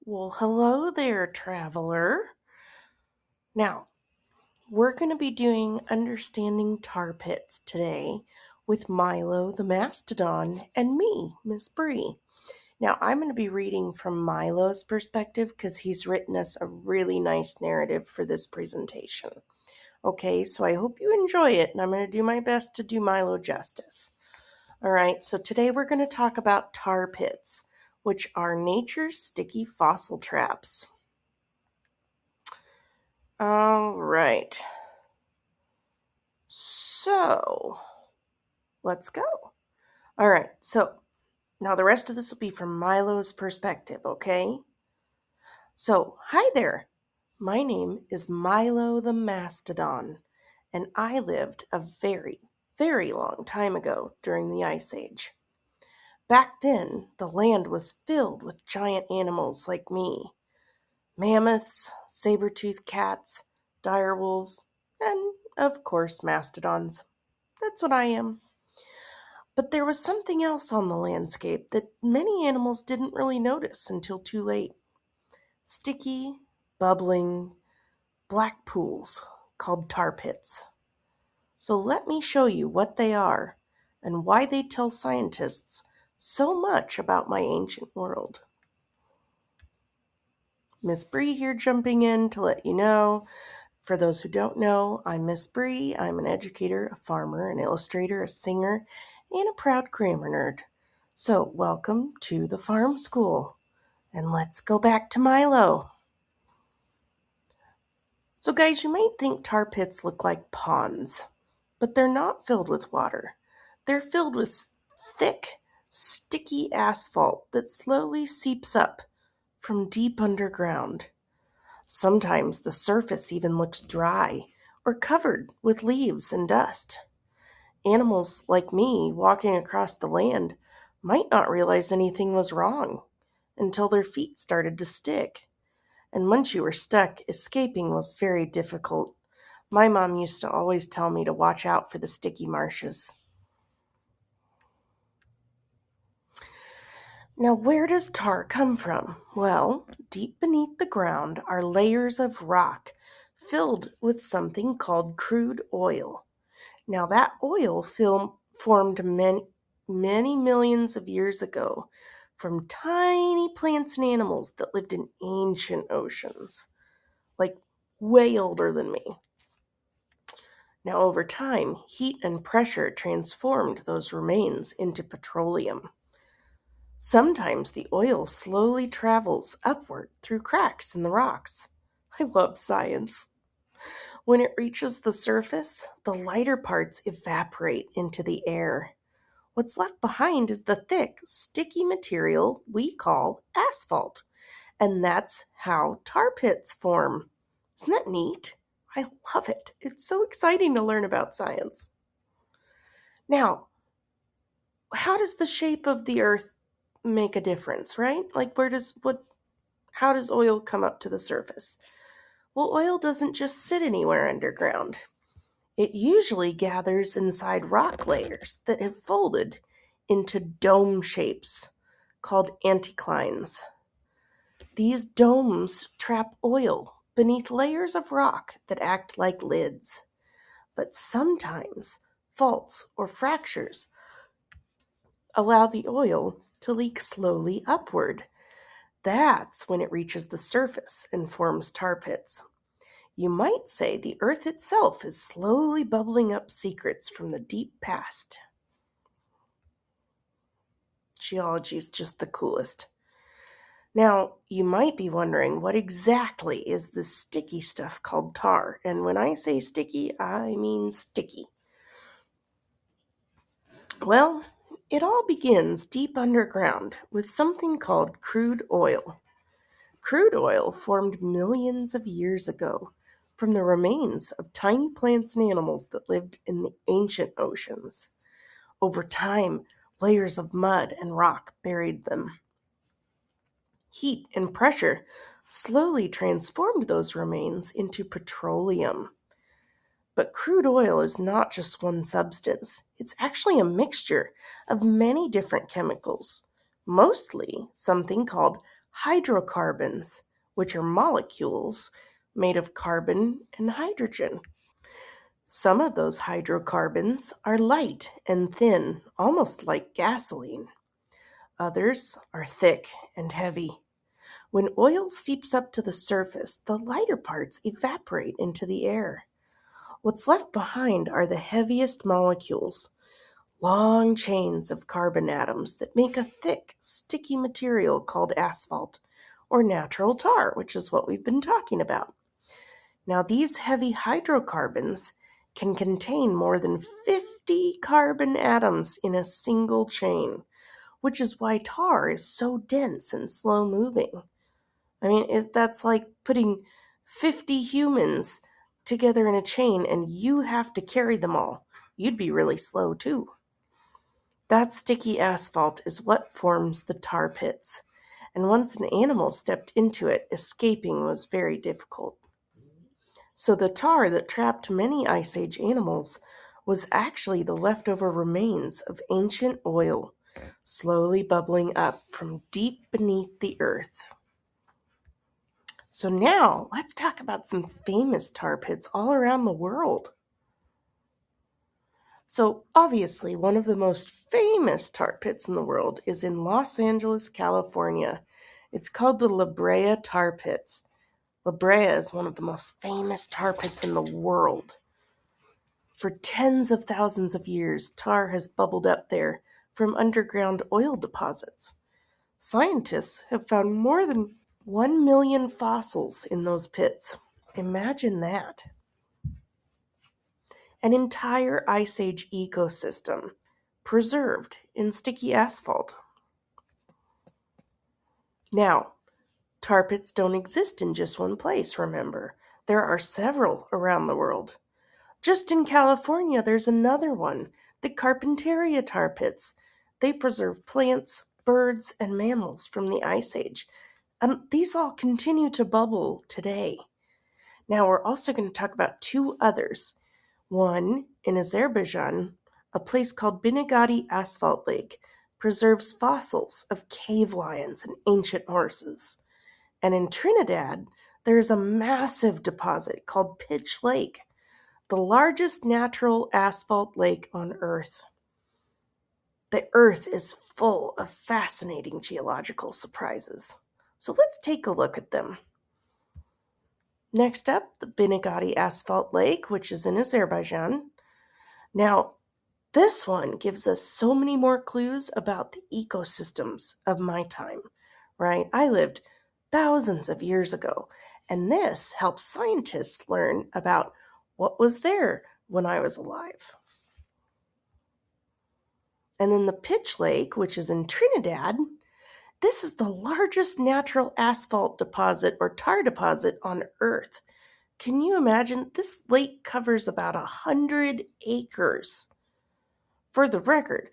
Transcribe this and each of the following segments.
Well, hello there, traveler. Now, we're going to be doing Understanding Tar Pits today with Milo the Mastodon and me, Miss Bree. Now, I'm going to be reading from Milo's perspective because he's written us a really nice narrative for this presentation. Okay, so I hope you enjoy it, and I'm going to do my best to do Milo justice. All right, so today we're going to talk about tar pits, which are nature's sticky fossil traps. All right. So, let's go. All right. So, now the rest of this will be from Milo's perspective, okay? So, hi there. My name is Milo the Mastodon, and I lived a very, very long time ago during the Ice Age. Back then, the land was filled with giant animals like me: mammoths, saber-toothed cats, dire wolves, and, of course, mastodons. That's what I am. But there was something else on the landscape that many animals didn't really notice until too late. Sticky, bubbling, black pools called tar pits. So let me show you what they are and why they tell scientists so much about my ancient world. Miss Bree here jumping in to let you know. For those who don't know, I'm Miss Bree. I'm an educator, a farmer, an illustrator, a singer, and a proud grammar nerd. So, welcome to the farm school. And let's go back to Milo. So, guys, you might think tar pits look like ponds, but they're not filled with water. They're filled with thick, sticky asphalt that slowly seeps up from deep underground. Sometimes the surface even looks dry or covered with leaves and dust. Animals like me walking across the land might not realize anything was wrong until their feet started to stick. And once you were stuck, escaping was very difficult. My mom used to always tell me to watch out for the sticky marshes. Now, where does tar come from? Well, deep beneath the ground are layers of rock filled with something called crude oil. Now, that oil formed many millions of years ago from tiny plants and animals that lived in ancient oceans, like way older than me. Now, over time, heat and pressure transformed those remains into petroleum. Sometimes the oil slowly travels upward through cracks in the rocks. I love science. When it reaches the surface, the lighter parts evaporate into the air. What's left behind is the thick, sticky material we call asphalt. And that's how tar pits form. Isn't that neat? I love it. It's so exciting to learn about science. Now, how does the shape of the earth make a difference, right? Like how does oil come up to the surface? Well, oil doesn't just sit anywhere underground. It usually gathers inside rock layers that have folded into dome shapes called anticlines. These domes trap oil beneath layers of rock that act like lids. But sometimes faults or fractures allow the oil to leak slowly upward. That's when it reaches the surface and forms tar pits. You might say the earth itself is slowly bubbling up secrets from the deep past. Geology is just the coolest. Now, you might be wondering, what exactly is this sticky stuff called tar? And when I say sticky, I mean sticky. Well, it all begins deep underground with something called crude oil. Crude oil formed millions of years ago from the remains of tiny plants and animals that lived in the ancient oceans. Over time, layers of mud and rock buried them. Heat and pressure slowly transformed those remains into petroleum. But crude oil is not just one substance. It's actually a mixture of many different chemicals, mostly something called hydrocarbons, which are molecules made of carbon and hydrogen. Some of those hydrocarbons are light and thin, almost like gasoline. Others are thick and heavy. When oil seeps up to the surface, the lighter parts evaporate into the air. What's left behind are the heaviest molecules, long chains of carbon atoms that make a thick, sticky material called asphalt, or natural tar, which is what we've been talking about. Now, these heavy hydrocarbons can contain more than 50 carbon atoms in a single chain, which is why tar is so dense and slow moving. I mean, that's like putting 50 humans together in a chain and you have to carry them all. You'd be really slow too. That sticky asphalt is what forms the tar pits. And once an animal stepped into it, escaping was very difficult. So the tar that trapped many Ice Age animals was actually the leftover remains of ancient oil, slowly bubbling up from deep beneath the earth. So now let's talk about some famous tar pits all around the world. So obviously one of the most famous tar pits in the world is in Los Angeles, California. It's called the La Brea Tar Pits. La Brea is one of the most famous tar pits in the world. For tens of thousands of years, tar has bubbled up there from underground oil deposits. Scientists have found more than 1 million fossils in those pits. Imagine that. An entire Ice Age ecosystem preserved in sticky asphalt. Now, tar pits don't exist in just one place, remember. There are several around the world. Just in California, there's another one, the Carpinteria tar pits. They preserve plants, birds, and mammals from the Ice Age. And these all continue to bubble today. Now, we're also going to talk about two others. One, in Azerbaijan, a place called Binagadi Asphalt Lake preserves fossils of cave lions and ancient horses. And in Trinidad, there is a massive deposit called Pitch Lake, the largest natural asphalt lake on Earth. The Earth is full of fascinating geological surprises. So let's take a look at them. Next up, the Binagadi Asphalt Lake, which is in Azerbaijan. Now, this one gives us so many more clues about the ecosystems of my time, right? I lived thousands of years ago, and this helps scientists learn about what was there when I was alive. And then the Pitch Lake, which is in Trinidad, this is the largest natural asphalt deposit or tar deposit on Earth. Can you imagine? This lake covers about 100 acres. For the record,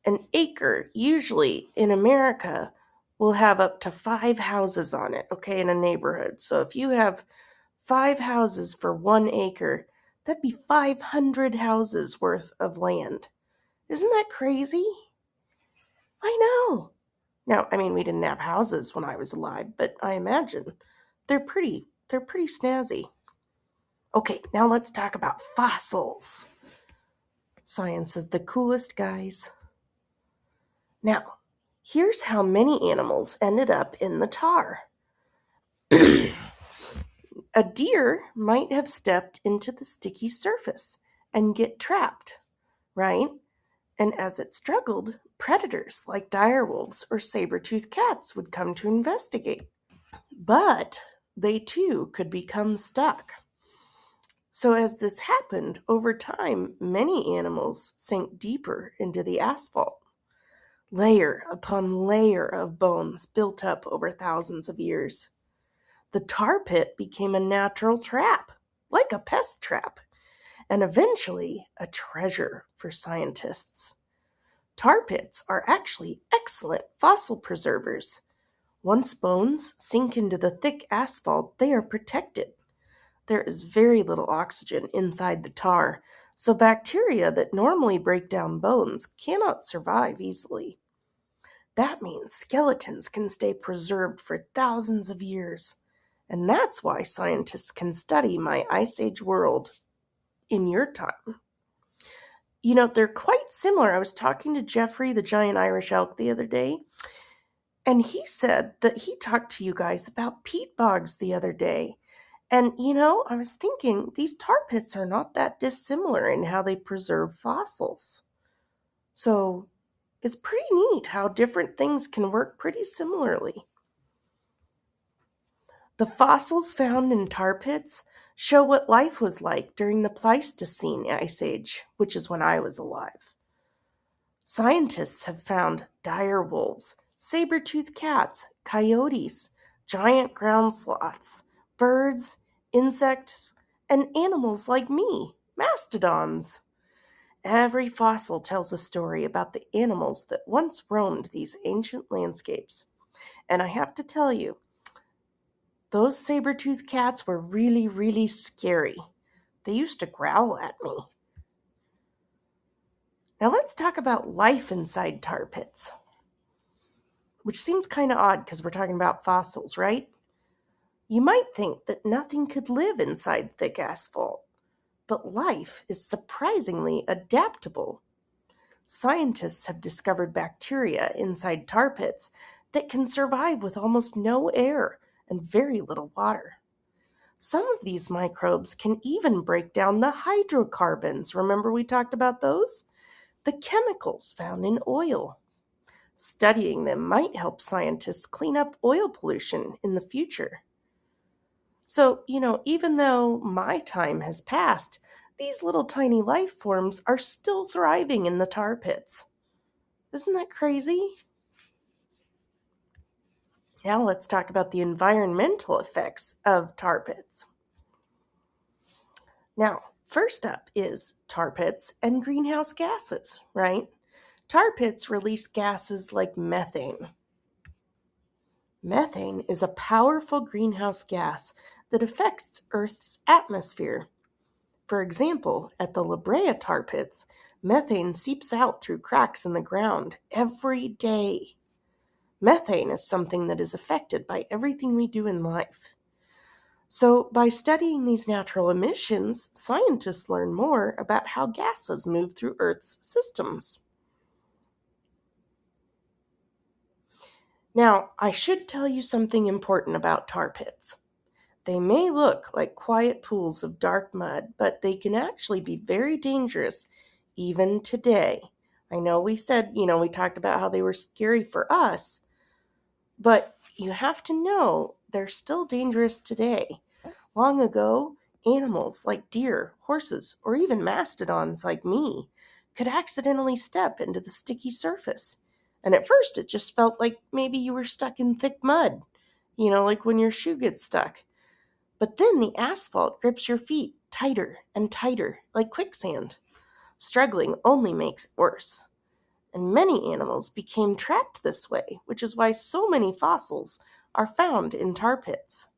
an acre usually in America will have up to 5 houses on it, okay, in a neighborhood. So if you have 5 houses for 1 acre, that'd be 500 houses worth of land. Isn't that crazy? I know. Now, I mean, we didn't have houses when I was alive, but I imagine they're pretty snazzy. Okay, now let's talk about fossils. Science is the coolest, guys. Now, here's how many animals ended up in the tar. A deer might have stepped into the sticky surface and get trapped, right? And as it struggled, predators like direwolves or saber-toothed cats would come to investigate. But they too could become stuck. So as this happened, over time, many animals sank deeper into the asphalt. Layer upon layer of bones built up over thousands of years. The tar pit became a natural trap, like a pest trap, and eventually a treasure for scientists. Tar pits are actually excellent fossil preservers. Once bones sink into the thick asphalt, they are protected. There is very little oxygen inside the tar, so bacteria that normally break down bones cannot survive easily. That means skeletons can stay preserved for thousands of years. And that's why scientists can study my Ice Age world in your time. They're quite similar. I was talking to Jeffrey, the giant Irish elk, the other day, and he said that he talked to you guys about peat bogs the other day. And, I was thinking these tar pits are not that dissimilar in how they preserve fossils. So it's pretty neat how different things can work pretty similarly. The fossils found in tar pits show what life was like during the Pleistocene Ice Age, which is when I was alive. Scientists have found dire wolves, saber-toothed cats, coyotes, giant ground sloths, birds, insects, and animals like me, mastodons. Every fossil tells a story about the animals that once roamed these ancient landscapes. And I have to tell you, those saber-toothed cats were really, really scary. They used to growl at me. Now let's talk about life inside tar pits, which seems kind of odd because we're talking about fossils, right? You might think that nothing could live inside thick asphalt, but life is surprisingly adaptable. Scientists have discovered bacteria inside tar pits that can survive with almost no air and very little water. Some of these microbes can even break down the hydrocarbons. Remember we talked about those? The chemicals found in oil. Studying them might help scientists clean up oil pollution in the future. So, even though my time has passed, these little tiny life forms are still thriving in the tar pits. Isn't that crazy? Now let's talk about the environmental effects of tar pits. Now, first up is tar pits and greenhouse gases, right? Tar pits release gases like methane. Methane is a powerful greenhouse gas that affects Earth's atmosphere. For example, at the La Brea tar pits, methane seeps out through cracks in the ground every day. Methane is something that is affected by everything we do in life. So, by studying these natural emissions, scientists learn more about how gases move through Earth's systems. Now, I should tell you something important about tar pits. They may look like quiet pools of dark mud, but they can actually be very dangerous even today. I know we said, we talked about how they were scary for us, but you have to know they're still dangerous today. Long ago, animals like deer, horses, or even mastodons like me could accidentally step into the sticky surface. And at first, it just felt like maybe you were stuck in thick mud, like when your shoe gets stuck. But then the asphalt grips your feet tighter and tighter, like quicksand. Struggling only makes it worse. And many animals became trapped this way, which is why so many fossils are found in tar pits.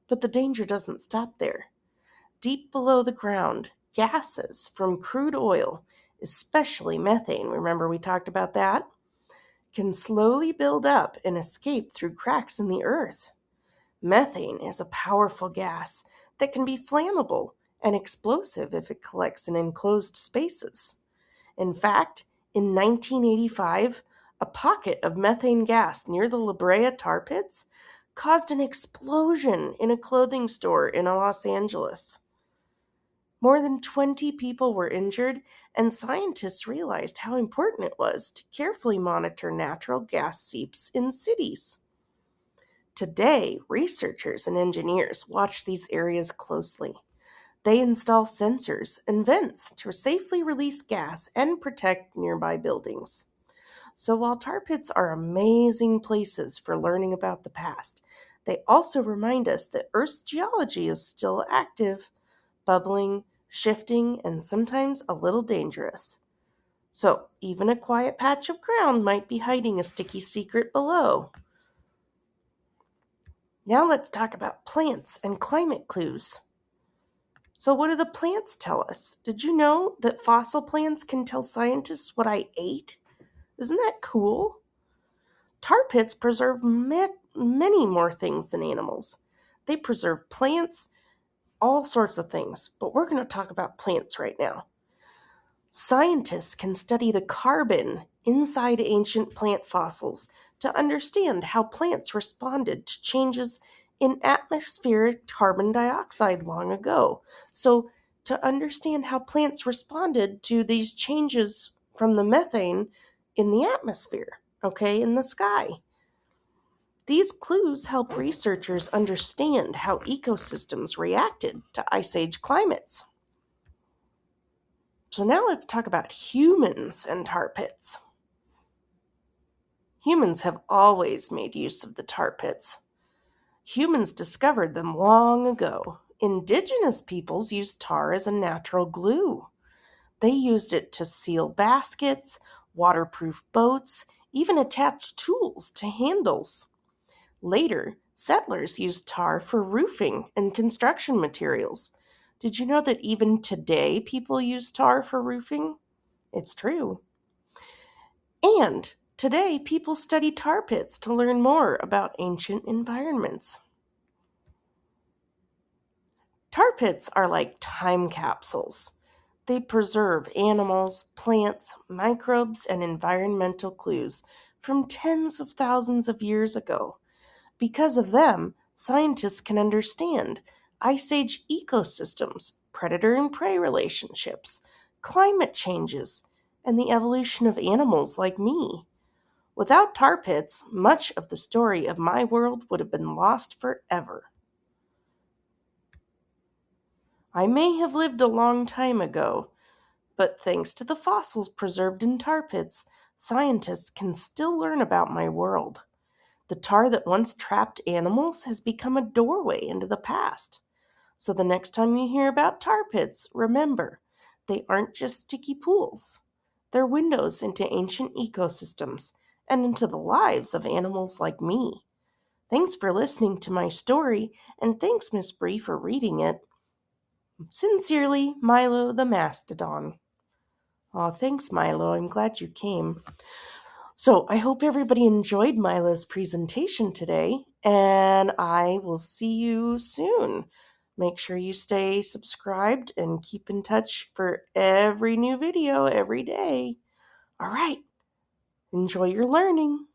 But the danger doesn't stop there. Deep below the ground, gases from crude oil, especially methane, remember we talked about that, can slowly build up and escape through cracks in the earth. Methane is a powerful gas that can be flammable and explosive if it collects in enclosed spaces. In fact, in 1985, a pocket of methane gas near the La Brea tar pits caused an explosion in a clothing store in Los Angeles. More than 20 people were injured, and scientists realized how important it was to carefully monitor natural gas seeps in cities. Today, researchers and engineers watch these areas closely. They install sensors and vents to safely release gas and protect nearby buildings. So while tar pits are amazing places for learning about the past, they also remind us that Earth's geology is still active, bubbling, shifting, and sometimes a little dangerous. So even a quiet patch of ground might be hiding a sticky secret below. Now let's talk about plants and climate clues. So what do the plants tell us? Did you know that fossil plants can tell scientists what I ate? Isn't that cool? Tar pits preserve many more things than animals. They preserve plants, all sorts of things, but we're going to talk about plants right now. Scientists can study the carbon inside ancient plant fossils to understand how plants responded to changes in atmospheric carbon dioxide long ago. So, to understand how plants responded to these changes from the methane in the atmosphere, okay, in the sky. These clues help researchers understand how ecosystems reacted to ice age climates. So now let's talk about humans and tar pits. Humans have always made use of the tar pits. Humans discovered them long ago. Indigenous peoples used tar as a natural glue. They used it to seal baskets, waterproof boats, even attach tools to handles. Later, settlers used tar for roofing and construction materials. Did you know that even today people use tar for roofing? It's true. And today people study tar pits to learn more about ancient environments. Tar pits are like time capsules. They preserve animals, plants, microbes, and environmental clues from tens of thousands of years ago. Because of them, scientists can understand ice age ecosystems, predator and prey relationships, climate changes, and the evolution of animals like me. Without tar pits, much of the story of my world would have been lost forever. I may have lived a long time ago, but thanks to the fossils preserved in tar pits, scientists can still learn about my world. The tar that once trapped animals has become a doorway into the past. So the next time you hear about tar pits, remember, they aren't just sticky pools. They're windows into ancient ecosystems and into the lives of animals like me. Thanks for listening to my story, and thanks, Miss Bree, for reading it. Sincerely, Milo the Mastodon. Oh, thanks, Milo. I'm glad you came. So I hope everybody enjoyed Milo's presentation today, and I will see you soon. Make sure you stay subscribed and keep in touch for every new video every day. All right, enjoy your learning.